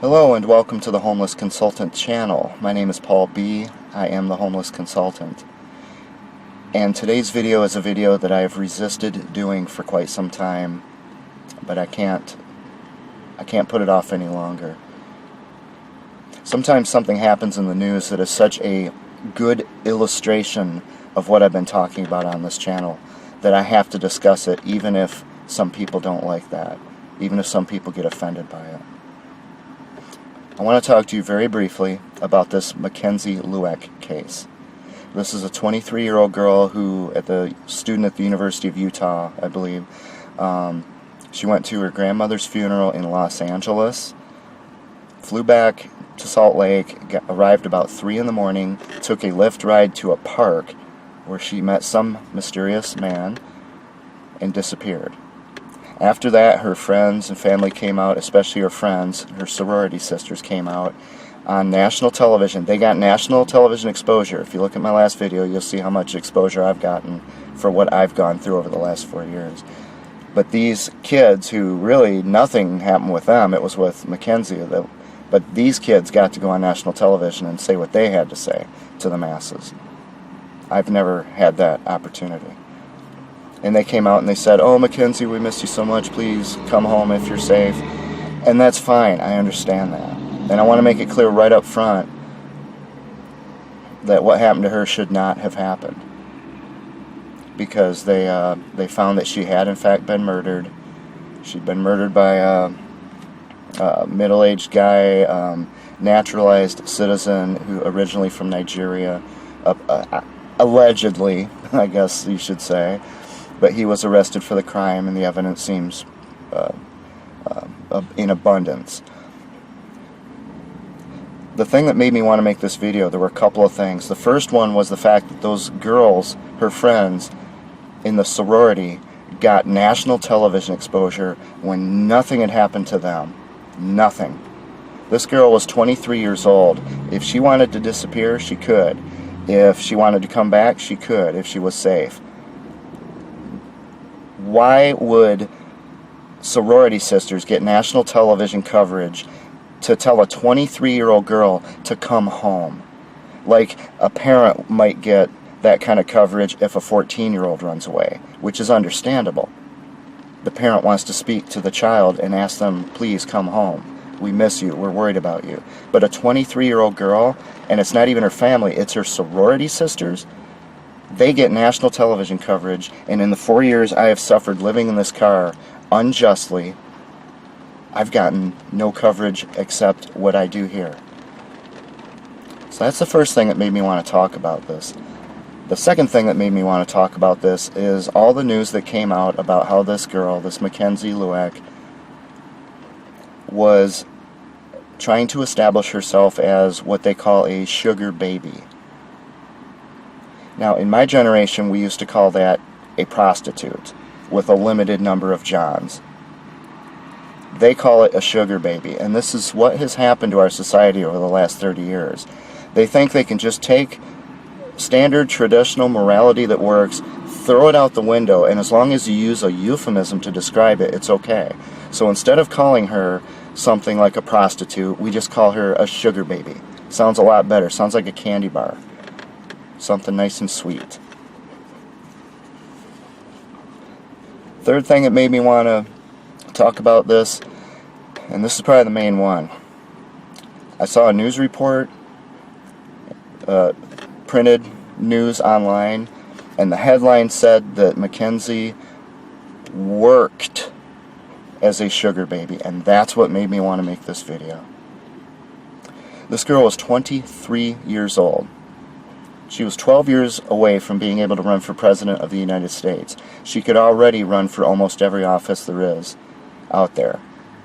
Hello and welcome to the Homeless Consultant channel. My name is Paul B. I am the Homeless Consultant. And today's video is a video that I have resisted doing for quite some time, but I can't put it off any longer. Sometimes something happens in the news that is such a good illustration of what I've been talking about on this channel that I have to discuss it, even if some people don't like that, even if some people get offended by it. I want to talk to you very briefly about this Mackenzie Luek case. This is a 23-year-old girl student at the University of Utah, I believe. She went to her grandmother's funeral in Los Angeles, flew back to Salt Lake, arrived about 3 in the morning, took a Lyft ride to a park where she met some mysterious man and disappeared. After that, her friends and family came out, especially her friends, her sorority sisters came out on national television. They got national television exposure. If you look at my last video, you'll see how much exposure I've gotten for what I've gone through over the last 4 years. But these kids who really, nothing happened with them, it was with Mackenzie, but these kids got to go on national television and say what they had to say to the masses. I've never had that opportunity. And they came out and they said, "Oh, Mackenzie, we miss you so much. Please come home if you're safe." And that's fine. I understand that. And I want to make it clear right up front that what happened to her should not have happened. Because they found that she had, in fact, been murdered. She'd been murdered by a middle-aged guy, naturalized citizen who originally from Nigeria, allegedly, I guess you should say. But he was arrested for the crime, and the evidence seems in abundance. The thing that made me want to make this video, there were a couple of things. The first one was the fact that those girls, her friends in the sorority, got national television exposure when nothing had happened to them. Nothing. This girl was 23 years old. If she wanted to disappear, she could. If she wanted to come back, she could, if she was safe. Why would sorority sisters get national television coverage to tell a 23-year-old girl to come home? Like a parent might get that kind of coverage if a 14-year-old runs away, which is understandable. The parent wants to speak to the child and ask them, "Please come home. We miss you. We're worried about you." But a 23-year-old girl, and it's not even her family, it's her sorority sisters, they get national television coverage, and in the 4 years I have suffered living in this car unjustly, I've gotten no coverage except what I do here. So that's the first thing that made me want to talk about this. The second thing that made me want to talk about this is all the news that came out about how this girl, this Mackenzie Luek, was trying to establish herself as what they call a sugar baby. Now, in my generation, we used to call that a prostitute with a limited number of Johns. They call it a sugar baby, and this is what has happened to our society over the last 30 years. They think they can just take standard traditional morality that works, throw it out the window, and as long as you use a euphemism to describe it, it's okay. So instead of calling her something like a prostitute, we just call her a sugar baby. Sounds a lot better. Sounds like a candy bar. Something nice and sweet. Third thing that made me want to talk about this, and this is probably the main one. I saw a news report, printed news online, and the headline said that Mackenzie worked as a sugar baby, and that's what made me want to make this video. This girl was 23 years old. She was 12 years away from being able to run for President of the United States. She could already run for almost every office there is out there.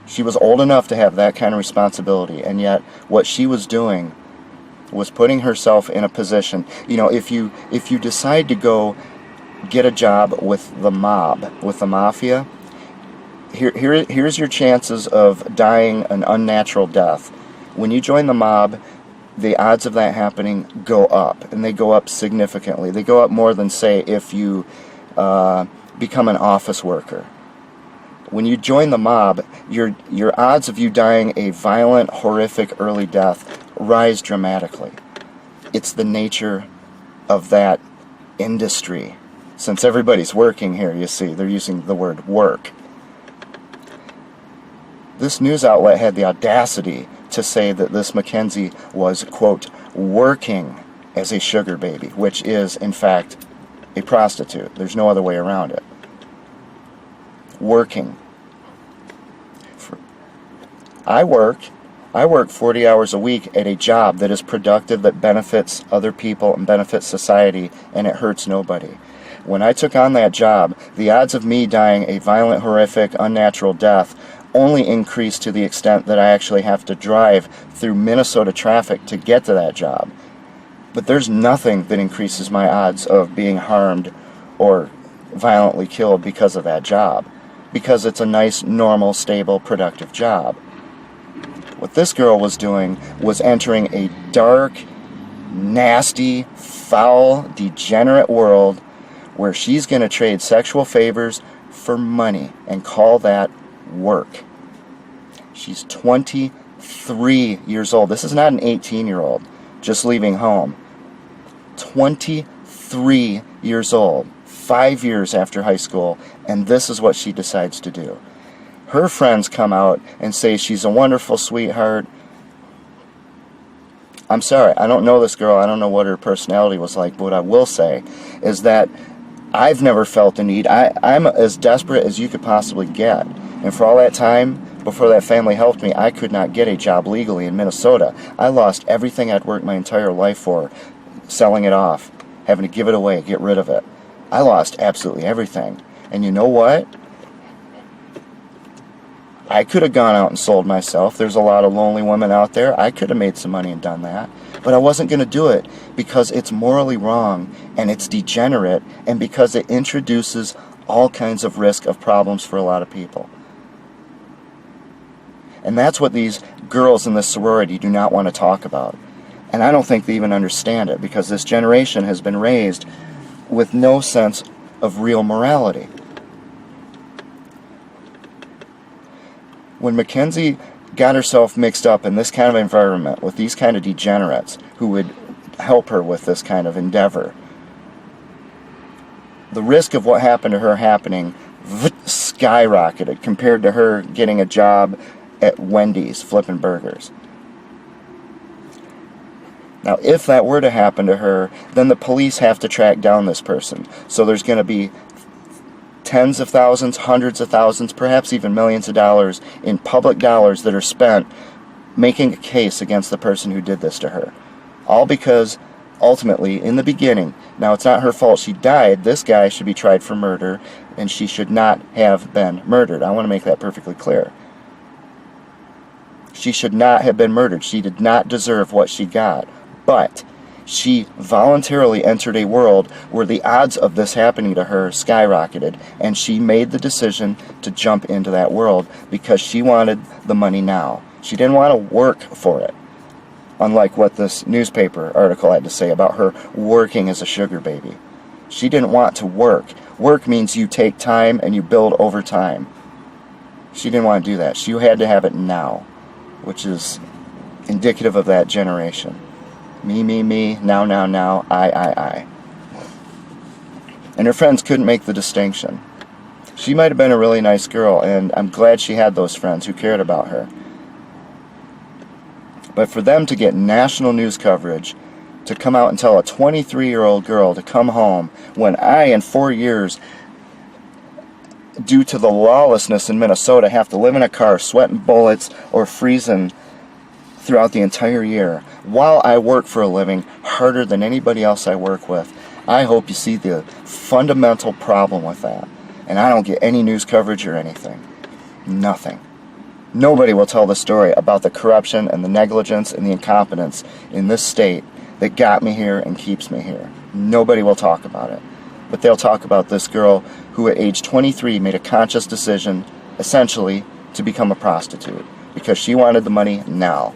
She was old enough to have that kind of responsibility, and yet what she was doing was putting herself in a position. You know, if you decide to go get a job with the mob, with the mafia, here's your chances of dying an unnatural death. When you join the mob, the odds of that happening go up, and they go up significantly. They go up more than, say, if you become an office worker. When you join the mob, your odds of you dying a violent, horrific early death rise dramatically. It's the nature of that industry. Since everybody's working here, you see, they're using the word work. This news outlet had the audacity to say that this Mackenzie was, quote, working as a sugar baby, which is, in fact, a prostitute. There's no other way around it. Working. I work 40 hours a week at a job that is productive, that benefits other people and benefits society, and it hurts nobody. When I took on that job, the odds of me dying a violent, horrific, unnatural death only increased to the extent that I actually have to drive through Minnesota traffic to get to that job. But there's nothing that increases my odds of being harmed or violently killed because of that job, because it's a nice, normal, stable, productive job. What this girl was doing was entering a dark, nasty, foul, degenerate world where she's going to trade sexual favors for money and call that work. She's 23 years old. This is not an 18-year-old just leaving home. 23 years old, 5 years after high school, and this is what she decides to do. Her friends come out and say she's a wonderful sweetheart. I'm sorry, I don't know this girl. I don't know what her personality was like, but what I will say is that I've never felt the need. I'm as desperate as you could possibly get. And for all that time, before that family helped me, I could not get a job legally in Minnesota. I lost everything I'd worked my entire life for, selling it off, having to give it away, get rid of it. I lost absolutely everything. And you know what? I could have gone out and sold myself. There's a lot of lonely women out there. I could have made some money and done that. But I wasn't going to do it because it's morally wrong and it's degenerate and because it introduces all kinds of risk of problems for a lot of people. And that's what these girls in this sorority do not want to talk about. And I don't think they even understand it because this generation has been raised with no sense of real morality. When Mackenzie got herself mixed up in this kind of environment with these kind of degenerates who would help her with this kind of endeavor, the risk of what happened to her happening skyrocketed compared to her getting a job at Wendy's flipping burgers. Now, if that were to happen to her, then the police have to track down this person. So there's going to be tens of thousands, hundreds of thousands, perhaps even millions of dollars in public dollars that are spent making a case against the person who did this to her. All because, ultimately, in the beginning, now it's not her fault she died, this guy should be tried for murder, and she should not have been murdered. I want to make that perfectly clear. She should not have been murdered. She did not deserve what she got. But she voluntarily entered a world where the odds of this happening to her skyrocketed, and she made the decision to jump into that world because she wanted the money now. She didn't want to work for it, unlike what this newspaper article had to say about her working as a sugar baby. She didn't want to work. Work means you take time and you build over time. She didn't want to do that. She had to have it now, which is indicative of that generation. Me, now, I. And her friends couldn't make the distinction. She might have been a really nice girl, and I'm glad she had those friends who cared about her. But for them to get national news coverage, to come out and tell a 23-year-old girl to come home when I, in 4 years, due to the lawlessness in Minnesota, have to live in a car, sweating bullets, or freezing throughout the entire year, while I work for a living harder than anybody else I work with. I hope you see the fundamental problem with that. And I don't get any news coverage or anything. Nothing. Nobody will tell the story about the corruption and the negligence and the incompetence in this state that got me here and keeps me here. Nobody will talk about it. But they'll talk about this girl who at age 23 made a conscious decision, essentially, to become a prostitute because she wanted the money now.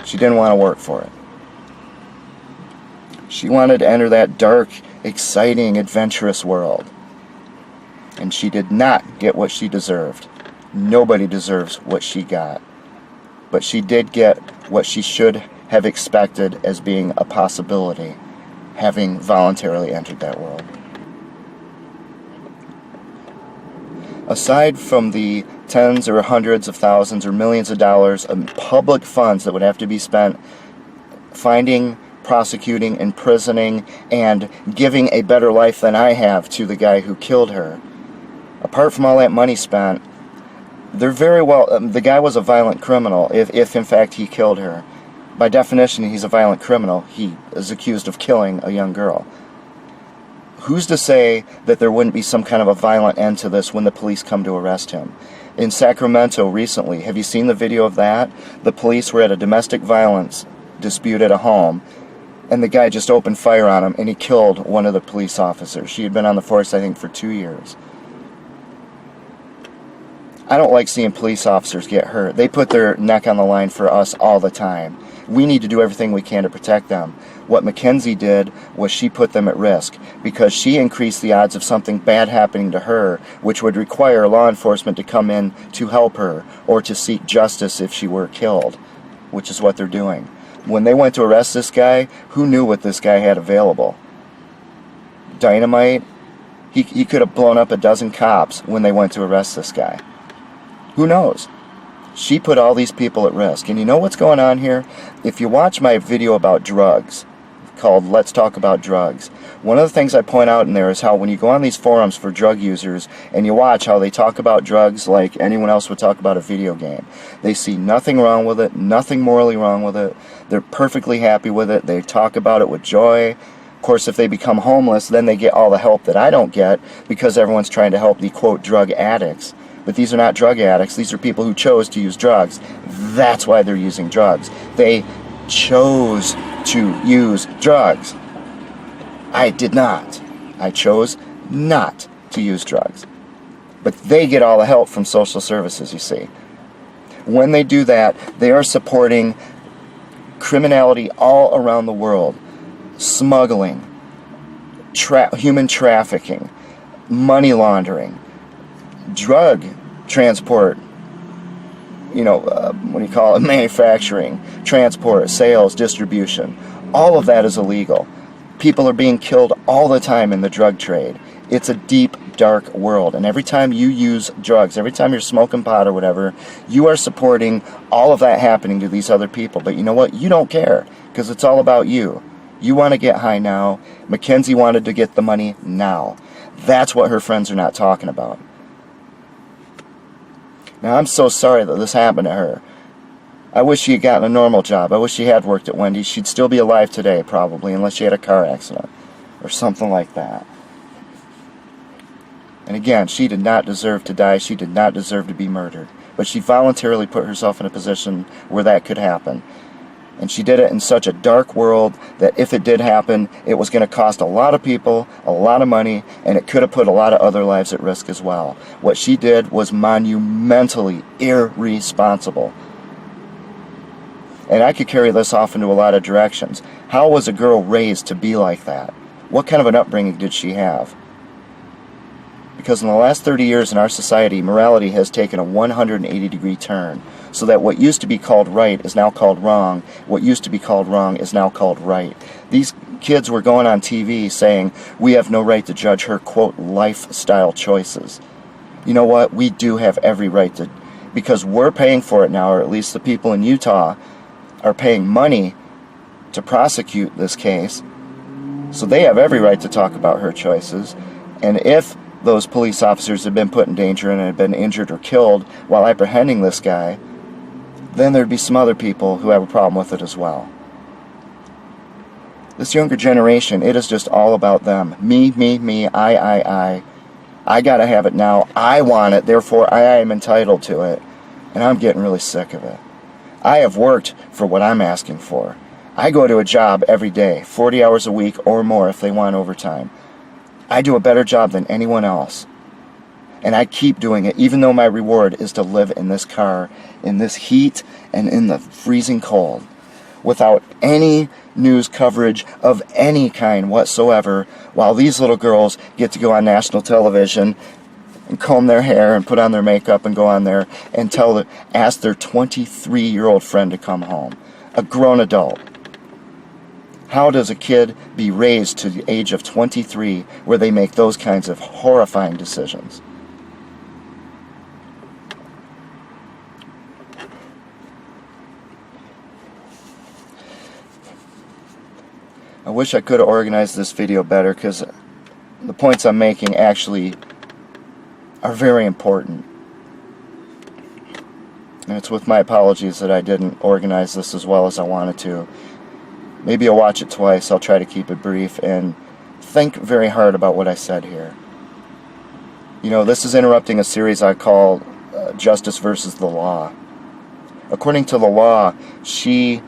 She didn't want to work for it. She wanted to enter that dark, exciting, adventurous world. And she did not get what she deserved. Nobody deserves what she got. But she did get what she should have expected as being a possibility, having voluntarily entered that world. Aside from the tens or hundreds of thousands or millions of dollars of public funds that would have to be spent finding, prosecuting, imprisoning, and giving a better life than I have to the guy who killed her, apart from all that money spent, they're very well, the guy was a violent criminal if in fact he killed her. By definition, he's a violent criminal. He is accused of killing a young girl. Who's to say that there wouldn't be some kind of a violent end to this when the police come to arrest him? In Sacramento recently, have you seen the video of that? The police were at a domestic violence dispute at a home, and the guy just opened fire on him, and he killed one of the police officers. She had been on the force, I think, for 2 years. I don't like seeing police officers get hurt. They put their neck on the line for us all the time. We need to do everything we can to protect them. What Mackenzie did was she put them at risk because she increased the odds of something bad happening to her, which would require law enforcement to come in to help her or to seek justice if she were killed, which is what they're doing. When they went to arrest this guy, who knew what this guy had available? Dynamite? He could have blown up a dozen cops when they went to arrest this guy. Who knows? She put all these people at risk. And you know what's going on here? If you watch my video about drugs, called Let's Talk About Drugs, one of the things I point out in there is how when you go on these forums for drug users and you watch how they talk about drugs like anyone else would talk about a video game, they see nothing wrong with it, nothing morally wrong with it. They're perfectly happy with it. They talk about it with joy. Of course, if they become homeless, then they get all the help that I don't get because everyone's trying to help the, quote, drug addicts. But these are not drug addicts. These are people who chose to use drugs. That's why they're using drugs. They chose to use drugs. I did not. I chose not to use drugs. But they get all the help from social services, you see. When they do that, they are supporting criminality all around the world. Smuggling, human trafficking, money laundering, drug transport, what do you call it, manufacturing, transport, sales, distribution. All of that is illegal. People are being killed all the time in the drug trade. It's a deep, dark world. And every time you use drugs, every time you're smoking pot or whatever, you are supporting all of that happening to these other people. But you know what? You don't care because it's all about you. You want to get high now. Mackenzie wanted to get the money now. That's what her friends are not talking about. Now, I'm so sorry that this happened to her. I wish she had gotten a normal job. I wish she had worked at Wendy's. She'd still be alive today, probably, unless she had a car accident or something like that. And again, she did not deserve to die. She did not deserve to be murdered. But she voluntarily put herself in a position where that could happen. And she did it in such a dark world that if it did happen, it was going to cost a lot of people a lot of money, and it could have put a lot of other lives at risk as well. What she did was monumentally irresponsible. And I could carry this off into a lot of directions. How was a girl raised to be like that? What kind of an upbringing did she have? Because in the last 30 years in our society, morality has taken a 180-degree turn. So that what used to be called right is now called wrong. What used to be called wrong is now called right. These kids were going on TV saying, we have no right to judge her, quote, lifestyle choices. You know what? We do have every right to, because we're paying for it now, or at least the people in Utah are paying money to prosecute this case. So they have every right to talk about her choices. And if those police officers had been put in danger and had been injured or killed while apprehending this guy, then there'd be some other people who have a problem with it as well. This younger generation, it is just all about them. Me, I. I gotta have it now. I want it, therefore I am entitled to it. And I'm getting really sick of it. I have worked for what I'm asking for. I go to a job every day, 40 hours a week or more if they want overtime. I do a better job than anyone else. And I keep doing it, even though my reward is to live in this car, in this heat, and in the freezing cold, without any news coverage of any kind whatsoever, while these little girls get to go on national television and comb their hair and put on their makeup and go on there and ask their 23-year-old friend to come home. A grown adult. How does a kid be raised to the age of 23 where they make those kinds of horrifying decisions? I wish I could have organized this video better, because the points I'm making actually are very important. And it's with my apologies that I didn't organize this as well as I wanted to. Maybe I'll watch it twice. I'll try to keep it brief and think very hard about what I said here. You know, this is interrupting a series I call Justice versus the Law. According to the law, she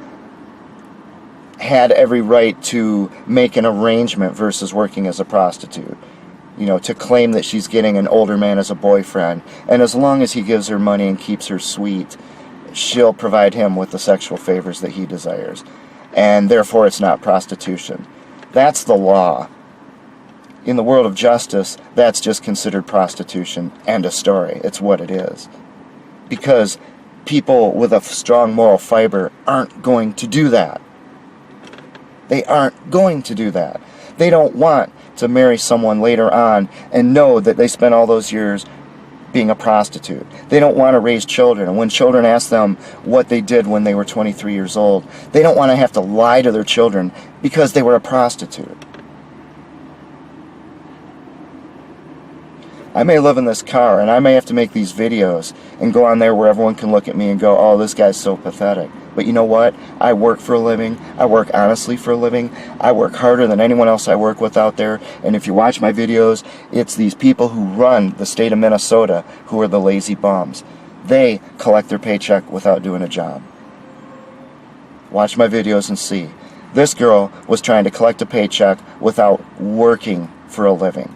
had every right to make an arrangement versus working as a prostitute. You know, to claim that she's getting an older man as a boyfriend, and as long as he gives her money and keeps her sweet, she'll provide him with the sexual favors that he desires. And therefore it's not prostitution. That's the law. In the world of justice, that's just considered prostitution. End of story. It's what it is. Because people with a strong moral fiber aren't going to do that. They aren't going to do that. They don't want to marry someone later on and know that they spent all those years being a prostitute. They don't want to raise children, and when children ask them what they did when they were 23 years old, they don't want to have to lie to their children because they were a prostitute. I may live in this car, and I may have to make these videos and go on there where everyone can look at me and go, oh, this guy's so pathetic. But you know what? I work for a living. I work honestly for a living. I work harder than anyone else I work with out there. And if you watch my videos, it's these people who run the state of Minnesota who are the lazy bums. They collect their paycheck without doing a job. Watch my videos and see. This girl was trying to collect a paycheck without working for a living.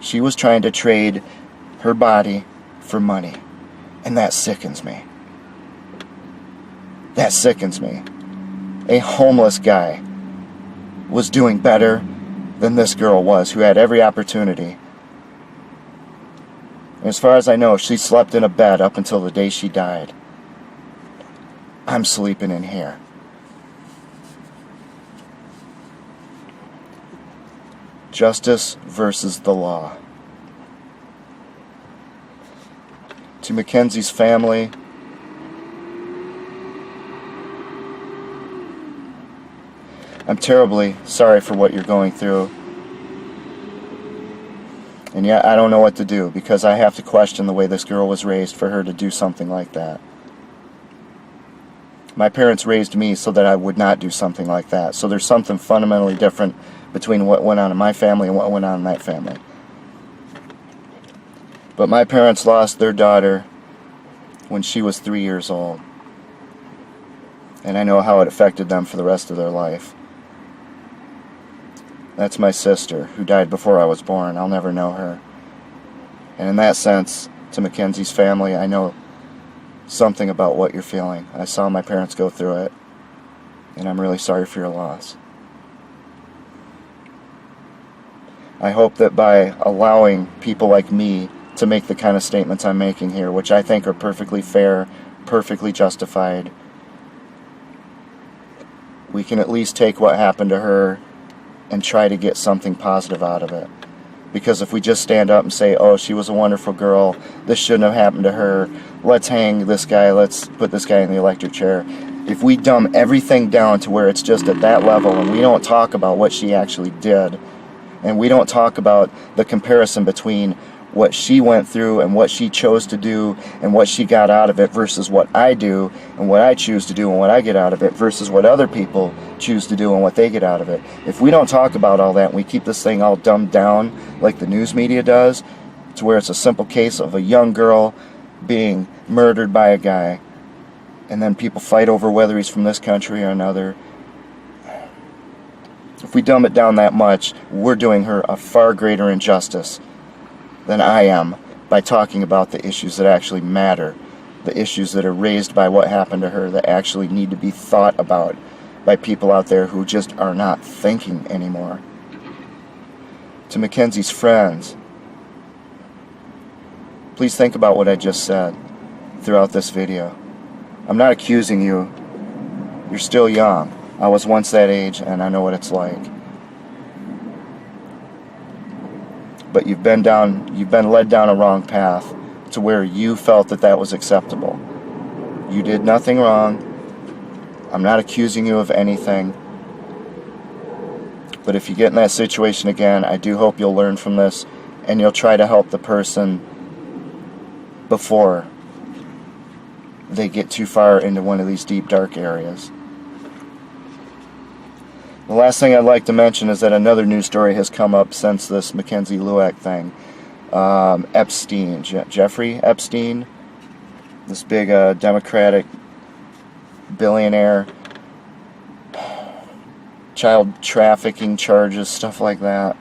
She was trying to trade her body for money. And that sickens me. That sickens me. A homeless guy was doing better than this girl was, who had every opportunity. And as far as I know, she slept in a bed up until the day she died. I'm sleeping in here. Justice versus the law. To Mackenzie's family, I'm terribly sorry for what you're going through. And yet I don't know what to do, because I have to question the way this girl was raised for her to do something like that. My parents raised me so that I would not do something like that. So there's something fundamentally different between what went on in my family and what went on in that family. But my parents lost their daughter when she was 3 years old. And I know how it affected them for the rest of their life. That's my sister, who died before I was born. I'll never know her. And in that sense, to Mackenzie's family, I know something about what you're feeling. I saw my parents go through it, and I'm really sorry for your loss. I hope that by allowing people like me to make the kind of statements I'm making here, which I think are perfectly fair, perfectly justified, we can at least take what happened to her and try to get something positive out of it. Because if we just stand up and say, oh, she was a wonderful girl, this shouldn't have happened to her, let's hang this guy, let's put this guy in the electric chair. If we dumb everything down to where it's just at that level, and we don't talk about what she actually did, and we don't talk about the comparison between what she went through and what she chose to do and what she got out of it versus what I do and what I choose to do and what I get out of it versus what other people choose to do and what they get out of it. If we don't talk about all that and we keep this thing all dumbed down like the news media does, to where it's a simple case of a young girl being murdered by a guy, and then people fight over whether he's from this country or another. If we dumb it down that much, we're doing her a far greater injustice than I am by talking about the issues that actually matter, the issues that are raised by what happened to her that actually need to be thought about by people out there who just are not thinking anymore. To Mackenzie's friends, Please think about what I just said throughout this video. I'm not accusing you. You're still young. I was once that age, and I know what it's like. But you've been led down a wrong path to where you felt that that was acceptable. You did nothing wrong. I'm not accusing you of anything. But if you get in that situation again, I do hope you'll learn from this and you'll try to help the person before they get too far into one of these deep, dark areas. The last thing I'd like to mention is that another news story has come up since this Mackenzie Luek thing. Epstein, Jeffrey Epstein, this big Democratic billionaire, child trafficking charges, stuff like that.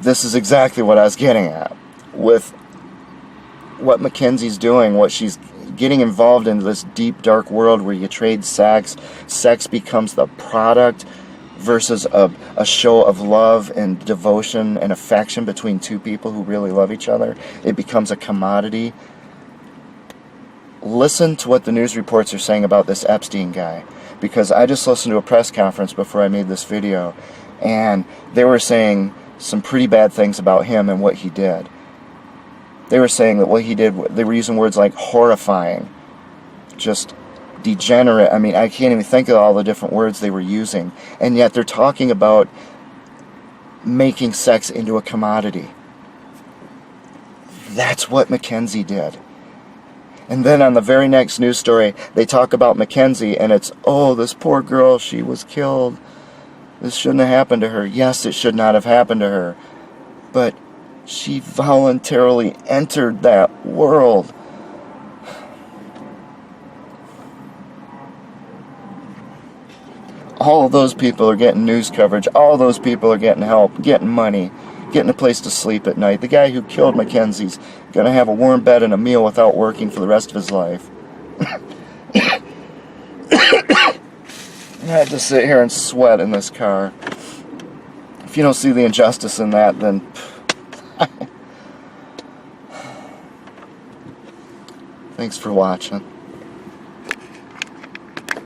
This is exactly what I was getting at with what Mackenzie's doing, what she's getting involved in this deep, dark world where you trade sex. Sex becomes the product versus a show of love and devotion and affection between two people who really love each other. It becomes a commodity. Listen to what the news reports are saying about this Epstein guy, because I just listened to a press conference before I made this video, and they were saying some pretty bad things about him and what he did. They were saying that what he did, they were using words like horrifying, just degenerate. I mean, I can't even think of all the different words they were using. And yet they're talking about making sex into a commodity. That's what Mackenzie did. And then on the very next news story, they talk about Mackenzie, and it's, oh, this poor girl, she was killed. This shouldn't have happened to her. Yes, it should not have happened to her. But she voluntarily entered that world. All of those people are getting news coverage. All of those people are getting help, getting money, getting a place to sleep at night. The guy who killed Mackenzie's going to have a warm bed and a meal without working for the rest of his life. I had to sit here and sweat in this car. If you don't see the injustice in that, then thanks for watching.